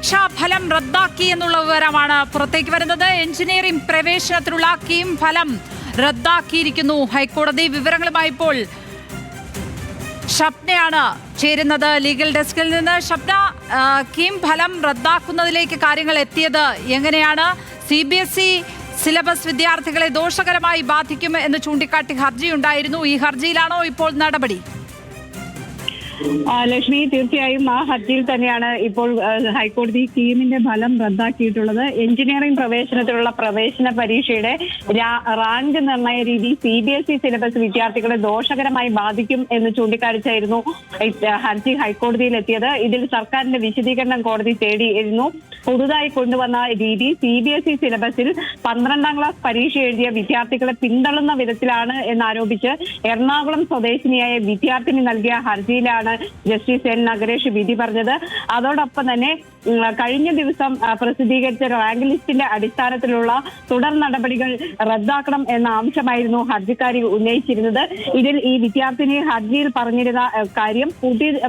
പരീക്ഷാ ഫലം റദ്ദാക്കി എന്നുള്ള വിവരമാണ് പുറത്തേക്ക് വരുന്നത്. എഞ്ചിനീയറിംഗ് പ്രവേശനത്തിനുള്ള കീം ഫലം റദ്ദാക്കിയിരിക്കുന്നു ഹൈക്കോടതി. വിവരങ്ങളുമായി ഇപ്പോൾ ഷപ്നയാണ് ചേരുന്നത് ലീഗൽ ഡെസ്കിൽ നിന്ന്. ഷപ്ന, കീം ഫലം റദ്ദാക്കുന്നതിലേക്ക് കാര്യങ്ങൾ എത്തിയത് എങ്ങനെയാണ്? CBSE സിലബസ് വിദ്യാർത്ഥികളെ ദോഷകരമായി ബാധിക്കും എന്ന് ചൂണ്ടിക്കാട്ടി ഹർജിയുണ്ടായിരുന്നു. ഈ ഹർജിയിലാണോ ഇപ്പോൾ നടപടി? ലക്ഷ്മി, തീർച്ചയായും ആ ഹർജിയിൽ തന്നെയാണ് ഇപ്പോൾ ഹൈക്കോടതി കീമിന്റെ ഫലം റദ്ദാക്കിയിട്ടുള്ളത്. എഞ്ചിനീയറിംഗ് പ്രവേശനത്തിലുള്ള പ്രവേശന പരീക്ഷയുടെ റാങ്ക് നിർണയ രീതി CBSE സിലബസ് വിദ്യാർത്ഥികളെ ദോഷകരമായി ബാധിക്കും എന്ന് ചൂണ്ടിക്കാണിച്ചായിരുന്നു ഹർജി ഹൈക്കോടതിയിൽ എത്തിയത്. ഇതിൽ സർക്കാരിന്റെ വിശദീകരണം കോടതി തേടിയിരുന്നു. പുതുതായി കൊണ്ടുവന്ന രീതി CBSE സിലബസിൽ 12ാം ക്ലാസ് പരീക്ഷ എഴുതിയ വിദ്യാർത്ഥികളെ പിന്തള്ളുന്ന വിധത്തിലാണ് എന്നാരോപിച്ച് എറണാകുളം സ്വദേശിനിയായ വിദ്യാർത്ഥിനി നൽകിയ ഹർജിയിലാണ് ജസ്റ്റിസ് N നഗരേഷ് വിധി പറഞ്ഞത്. അതോടൊപ്പം തന്നെ കഴിഞ്ഞ ദിവസം പ്രസിദ്ധീകരിച്ച റാങ്ക് ലിസ്റ്റിന്റെ അടിസ്ഥാനത്തിലുള്ള തുടർ നടപടികൾ റദ്ദാക്കണം എന്ന ആവശ്യമായിരുന്നു ഹർജിക്കാരി ഉന്നയിച്ചിരുന്നത്. ഇതിൽ ഈ വിദ്യാർത്ഥിനി ഹർജിയിൽ പറഞ്ഞിരുന്ന കാര്യം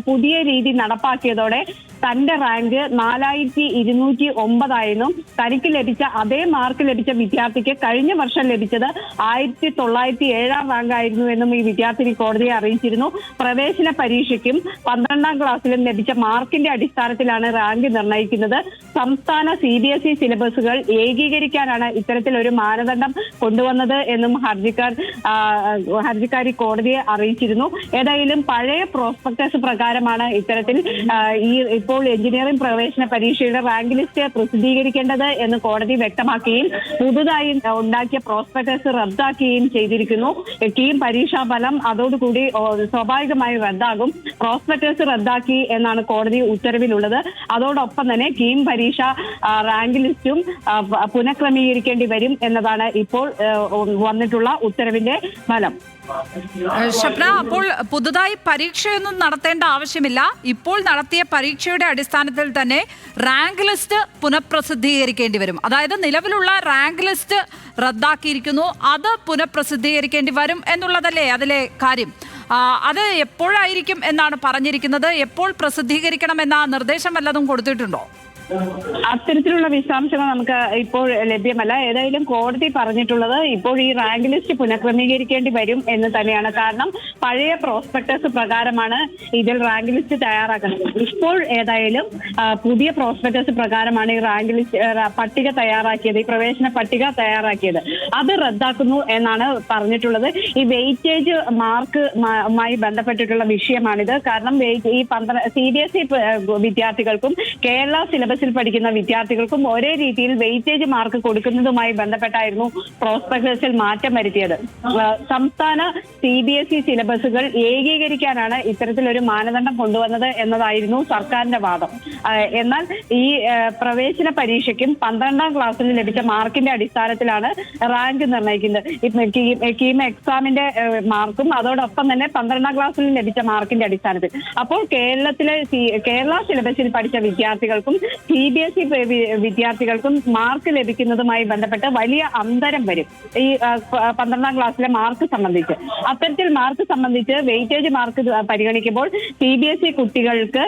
പുതിയ രീതി നടപ്പാക്കിയതോടെ തന്റെ റാങ്ക് 4209 ആയിരുന്നു. തനിക്ക് ലഭിച്ച അതേ മാർക്ക് ലഭിച്ച വിദ്യാർത്ഥിക്ക് കഴിഞ്ഞ വർഷം ലഭിച്ചത് 1907 റാങ്ക് ആയിരുന്നു എന്നും ഈ വിദ്യാർത്ഥിനി കോടതിയെ അറിയിച്ചിരുന്നു. പ്രവേശന പരീക്ഷയ്ക്കും 12ാം ക്ലാസ്സിലും ലഭിച്ച മാർക്കിന്റെ അടിസ്ഥാനത്തിലാണ് റാങ്ക് നിർണ്ണയിക്കുന്നത്. സംസ്ഥാന CBSE സിലബസുകൾ ഏകീകരിക്കാനാണ് ഇത്തരത്തിലൊരു മാനദണ്ഡം കൊണ്ടുവന്നത് എന്നും ഹർജിക്കാരി കോടതിയെ അറിയിച്ചിരുന്നു. ഏതായാലും പഴയ പ്രോസ്പെക്ടസ് പ്രകാരമാണ് ഇത്തരത്തിൽ ഇപ്പോൾ എഞ്ചിനീയറിംഗ് പ്രവേശന പരീക്ഷയുടെ റാങ്ക് ലിസ്റ്റ് പ്രസിദ്ധീകരിക്കേണ്ടത് എന്ന് കോടതി വ്യക്തമാക്കുകയും പുതുതായി ഉണ്ടാക്കിയ പ്രോസ്പെക്ടസ് റദ്ദാക്കുകയും ചെയ്തിരിക്കുന്നു. കീം പരീക്ഷാ ഫലം അതോടുകൂടി സ്വാഭാവികമായി റദ്ദാകും. പ്രോസ്പെക്ടസ് റദ്ദാക്കി എന്നാണ് കോടതി ഉത്തരവിലുള്ളത്. അതോടൊപ്പം തന്നെ കീം പരീക്ഷ റാങ്ക് ലിസ്റ്റും പുനഃക്രമീകരിക്കേണ്ടി വരും എന്നതാണ് ഇപ്പോൾ വന്നിട്ടുള്ള ഉത്തരവിന്റെ ഫലം. ഷപ്ന, അപ്പോൾ പുതുതായി പരീക്ഷയൊന്നും നടത്തേണ്ട ആവശ്യമില്ല. ഇപ്പോൾ നടത്തിയ പരീക്ഷയുടെ അടിസ്ഥാനത്തിൽ തന്നെ റാങ്ക് ലിസ്റ്റ് പുനഃപ്രസിദ്ധീകരിക്കേണ്ടി വരും. അതായത് നിലവിലുള്ള റാങ്ക് ലിസ്റ്റ് റദ്ദാക്കിയിരിക്കുന്നു, അത് പുനഃപ്രസിദ്ധീകരിക്കേണ്ടി വരും എന്നുള്ളതല്ലേ അതിലെ കാര്യം? അത് എപ്പോഴായിരിക്കും എന്നാണ് പറഞ്ഞിരിക്കുന്നത്? എപ്പോൾ പ്രസിദ്ധീകരിക്കണമെന്ന നിർദ്ദേശം വല്ലതും കൊടുത്തിട്ടുണ്ടോ? അത്തരത്തിലുള്ള വിശദാംശങ്ങൾ നമുക്ക് ഇപ്പോൾ ലഭ്യമല്ല. ഏതായാലും കോടതി പറഞ്ഞിട്ടുള്ളത് ഇപ്പോൾ ഈ റാങ്ക് ലിസ്റ്റ് പുനഃക്രമീകരിക്കേണ്ടി വരും എന്ന് തന്നെയാണ്. കാരണം പഴയ പ്രോസ്പെക്ടസ് പ്രകാരമാണ് ഇതിൽ റാങ്ക് ലിസ്റ്റ് തയ്യാറാക്കുന്നത്. ഇപ്പോൾ ഏതായാലും പുതിയ പ്രോസ്പെക്ടസ് പ്രകാരമാണ് ഈ റാങ്ക് ലിസ്റ്റ് പട്ടിക തയ്യാറാക്കിയത്, ഈ പ്രവേശന പട്ടിക തയ്യാറാക്കിയത്. അത് റദ്ദാക്കുന്നു എന്നാണ് പറഞ്ഞിട്ടുള്ളത്. ഈ വെയിറ്റേജ് മാർക്കുമായി ബന്ധപ്പെട്ടിട്ടുള്ള വിഷയമാണിത്. കാരണം ഈ CBSE വിദ്യാർത്ഥികൾക്കും കേരള സിലബസ് പഠിക്കുന്ന വിദ്യാർത്ഥികൾക്കും ഒരേ രീതിയിൽ വെയിറ്റേജ് മാർക്ക് കൊടുക്കുന്നതുമായി ബന്ധപ്പെട്ടായിരുന്നു പ്രോസ്പെക്ടസിൽ മാറ്റം വരുത്തിയത്. സംസ്ഥാന CBSE സിലബസുകൾ ഏകീകരിക്കാനാണ് ഇത്തരത്തിലൊരു മാനദണ്ഡം കൊണ്ടുവന്നത് എന്നതായിരുന്നു സർക്കാരിന്റെ വാദം. എന്നാൽ ഈ പ്രവേശന പരീക്ഷയ്ക്കും 12ാം ക്ലാസ്സിൽ ലഭിച്ച മാർക്കിന്റെ അടിസ്ഥാനത്തിലാണ് റാങ്ക് നിർണ്ണയിക്കുന്നത്. കീം എക്സാമിന്റെ മാർക്കും അതോടൊപ്പം തന്നെ 12ാം ക്ലാസ്സിൽ ലഭിച്ച മാർക്കിന്റെ അടിസ്ഥാനത്തിൽ. അപ്പോൾ കേരള സിലബസിൽ പഠിച്ച വിദ്യാർത്ഥികൾക്കും CBSE വിദ്യാർത്ഥികൾക്കും മാർക്ക് ലഭിക്കുന്നതുമായി ബന്ധപ്പെട്ട് വലിയ അന്തരം വരും ഈ 12ാം ക്ലാസ്സിലെ മാർക്ക് സംബന്ധിച്ച്. അത്തരത്തിൽ മാർക്ക് സംബന്ധിച്ച് വെയിറ്റേജ് മാർക്ക് പരിഗണിക്കുമ്പോൾ CBSE കുട്ടികൾക്ക്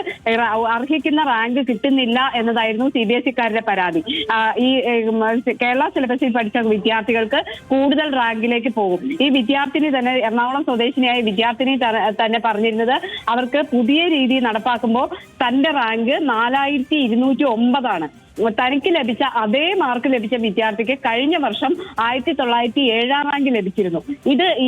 അർഹിക്കുന്ന റാങ്ക് കിട്ടുന്നില്ല എന്നതായിരുന്നു CBSEക്കാരുടെ പരാതി. ഈ കേരള സിലബസിൽ പഠിച്ച വിദ്യാർത്ഥികൾക്ക് കൂടുതൽ റാങ്കിലേക്ക് പോകും. ഈ വിദ്യാർത്ഥിനി തന്നെ, എറണാകുളം സ്വദേശിനിയായ വിദ്യാർത്ഥിനി തന്നെ പറഞ്ഞിരുന്നത് അവർക്ക് പുതിയ രീതി നടപ്പാക്കുമ്പോൾ തന്റെ റാങ്ക് 4209 തനിക്ക് ലഭിച്ച അതേ മാർക്ക് ലഭിച്ച വിദ്യാർത്ഥിക്ക് കഴിഞ്ഞ വർഷം 1907 റാങ്ക് ലഭിച്ചിരുന്നു.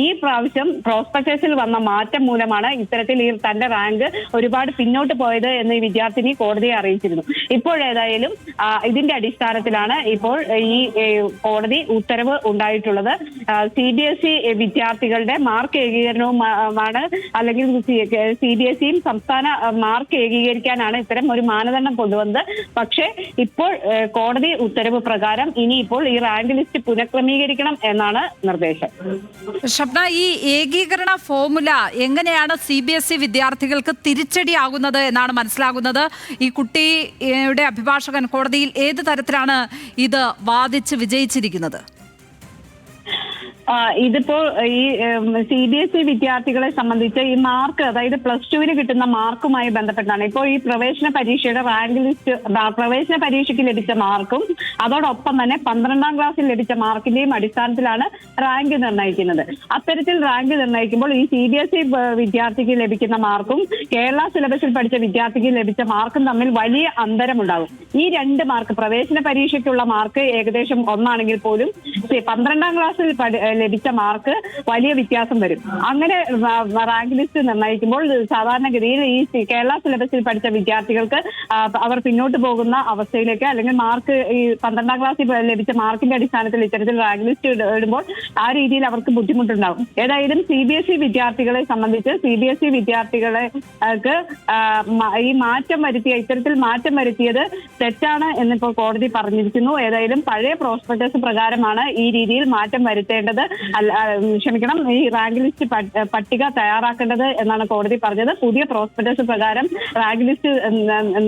ഈ പ്രാവശ്യം പ്രോസ്പെക്ടസിൽ വന്ന മാറ്റം മൂലമാണ് ഇത്തരത്തിൽ തന്റെ റാങ്ക് ഒരുപാട് പിന്നോട്ട് പോയത് എന്ന് ഈ വിദ്യാർത്ഥിനി കോടതിയെ അറിയിച്ചിരുന്നു. ഇപ്പോഴേതായാലും ഇതിന്റെ അടിസ്ഥാനത്തിലാണ് ഇപ്പോൾ ഈ കോടതി ഉത്തരവ് ഉണ്ടായിട്ടുള്ളത്. CBSE വിദ്യാർത്ഥികളുടെ മാർക്ക് ഏകീകരണവുമാണ്, അല്ലെങ്കിൽ CBSEയും സംസ്ഥാന മാർക്ക് ഏകീകരിക്കാനാണ് ഇത്തരം ഒരു മാനദണ്ഡം കൊണ്ടുവന്നത്. പക്ഷേ ഇപ്പോൾ കോടതി ഉത്തരവ് പ്രകാരം ഇനിയിപ്പോൾ ഈ റാങ്ക് ലിസ്റ്റ് പുനഃക്രമീകരിക്കണം എന്നാണ് നിർദ്ദേശം. ഷപ്ന, ഈ ഏകീകരണ ഫോർമുല എങ്ങനെയാണ് CBSE വിദ്യാർത്ഥികൾക്ക് തിരിച്ചടിയാകുന്നത് എന്നാണ് മനസ്സിലാകുന്നത്? ഈ കുട്ടിയുടെ അഭിഭാഷകൻ കോടതിയിൽ ഏത് തരത്തിലാണ് ഇത് വാദിച്ച് വിജയിച്ചിരിക്കുന്നത്? ഇതിപ്പോ ഈ CBSE വിദ്യാർത്ഥികളെ സംബന്ധിച്ച് ഈ മാർക്ക്, അതായത് +2 കിട്ടുന്ന മാർക്കുമായി ബന്ധപ്പെട്ടാണ് ഇപ്പോൾ ഈ പ്രവേശന പരീക്ഷയുടെ റാങ്ക് ലിസ്റ്റ്, പ്രവേശന പരീക്ഷയ്ക്ക് ലഭിച്ച മാർക്കും അതോടൊപ്പം തന്നെ 12ാം ക്ലാസ്സിൽ ലഭിച്ച മാർക്കിന്റെയും അടിസ്ഥാനത്തിലാണ് റാങ്ക് നിർണ്ണയിക്കുന്നത്. അത്തരത്തിൽ റാങ്ക് നിർണ്ണയിക്കുമ്പോൾ ഈ CBSE വിദ്യാർത്ഥിക്ക് ലഭിക്കുന്ന മാർക്കും കേരള സിലബസിൽ പഠിച്ച വിദ്യാർത്ഥിക്ക് ലഭിച്ച മാർക്കും തമ്മിൽ വലിയ അന്തരമുണ്ടാകും. ഈ 2 മാർക്ക്, പ്രവേശന പരീക്ഷയ്ക്കുള്ള മാർക്ക് ഏകദേശം ഒന്നാണെങ്കിൽ പോലും 12ാം ക്ലാസ്സിൽ ലഭിച്ച മാർക്ക് വലിയ വ്യത്യാസം വരും. അങ്ങനെ റാങ്ക് ലിസ്റ്റ് നിർണ്ണയിക്കുമ്പോൾ സാധാരണഗതിയിൽ ഈ കേരള സിലബസിൽ പഠിച്ച വിദ്യാർത്ഥികൾക്ക് അവർ പിന്നോട്ട് പോകുന്ന അവസ്ഥയിലേക്ക്, അല്ലെങ്കിൽ മാർക്ക് ഈ 12ാം ക്ലാസ്സിൽ ലഭിച്ച മാർക്കിന്റെ അടിസ്ഥാനത്തിൽ ഇത്തരത്തിൽ റാങ്ക് ലിസ്റ്റ് ഇടുമ്പോൾ ആ രീതിയിൽ അവർക്ക് ബുദ്ധിമുട്ടുണ്ടാകും. ഏതായാലും CBSE വിദ്യാർത്ഥികളെ സംബന്ധിച്ച് CBSE വിദ്യാർത്ഥികൾക്ക് ഈ മാറ്റം വരുത്തിയ, ഇത്തരത്തിൽ മാറ്റം വരുത്തിയത് തെറ്റാണ് എന്നിപ്പോൾ കോടതി പറഞ്ഞിരിക്കുന്നു. ഏതായാലും പഴയ പ്രോസ്പെക്ടസ് പ്രകാരമാണ് ഈ രീതിയിൽ മാറ്റം വരുത്തേണ്ടത്, ഈ റാങ്ക് ലിസ്റ്റ് പട്ടിക തയ്യാറാക്കേണ്ടത് എന്നാണ് കോടതി പറഞ്ഞത്. പുതിയ പ്രോസ്പെക്ടസ് പ്രകാരം റാങ്ക് ലിസ്റ്റ്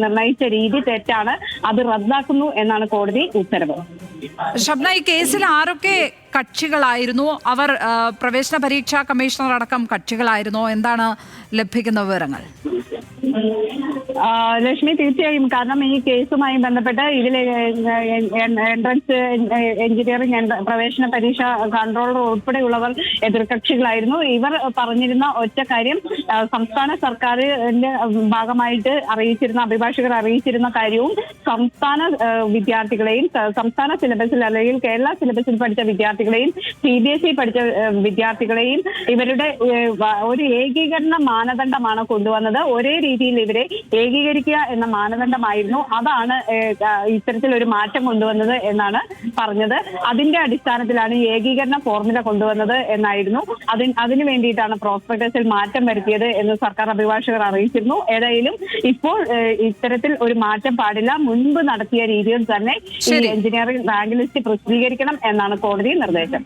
നിർണയിച്ച രീതി തെറ്റാണ്, അത് റദ്ദാക്കുന്നു എന്നാണ് കോടതി ഉത്തരവ്. ഷബ്ന, ഈ കേസിൽ ആരൊക്കെ കക്ഷികളായിരുന്നു? അവർ പ്രവേശന പരീക്ഷാ കമ്മീഷണർ അടക്കം കക്ഷികളായിരുന്നോ? എന്താണ് ലഭിക്കുന്ന വിവരങ്ങൾ? ലക്ഷ്മി, തീർച്ചയായും. കാരണം ഈ കേസുമായി ബന്ധപ്പെട്ട് ഇതിലെ എൻട്രൻസ് എഞ്ചിനീയറിംഗ് പ്രവേശന പരീക്ഷ കൺട്രോളർ ഉൾപ്പെടെയുള്ളവർ എതിർകക്ഷികളായിരുന്നു. ഇവർ പറഞ്ഞിരുന്ന ഒറ്റ കാര്യം, സംസ്ഥാന സർക്കാരിന്റെ ഭാഗമായിട്ട് അഭിഭാഷകർ അറിയിച്ചിരുന്ന കാര്യവും സംസ്ഥാന വിദ്യാർത്ഥികളെയും, സംസ്ഥാന സിലബസിൽ അല്ലെങ്കിൽ കേരള സിലബസിൽ പഠിച്ച വിദ്യാർത്ഥികളെയും CBSE പഠിച്ച വിദ്യാർത്ഥികളെയും ഇവരുടെ ഒരു ഏകീകരണ മാനദണ്ഡമാണ് കൊണ്ടുവന്നത്. ഒരേ രീതിയിൽ ഇവരെ ഏകീകരിക്കുക എന്ന മാനദണ്ഡമായിരുന്നു. അതാണ് ഇത്തരത്തിൽ ഒരു മാറ്റം കൊണ്ടുവന്നത് എന്നാണ് പറഞ്ഞത്. അതിന്റെ അടിസ്ഥാനത്തിലാണ് ഈ ഏകീകരണ ഫോർമുല കൊണ്ടുവന്നത് എന്നായിരുന്നു. അതിനു വേണ്ടിയിട്ടാണ് പ്രോസ്പെക്ടസിൽ മാറ്റം വരുത്തിയത് എന്ന് സർക്കാർ അഭിഭാഷകർ അറിയിച്ചിരുന്നു. ഏതായാലും ഇപ്പോൾ ഇത്തരത്തിൽ ഒരു മാറ്റം പാടില്ല, മുൻപ് നടത്തിയ രീതിയിൽ തന്നെ ഈ എഞ്ചിനീയറിംഗ് റാങ്ക് ലിസ്റ്റ് പ്രസിദ്ധീകരിക്കണം എന്നാണ് കോടതി നിർദ്ദേശം.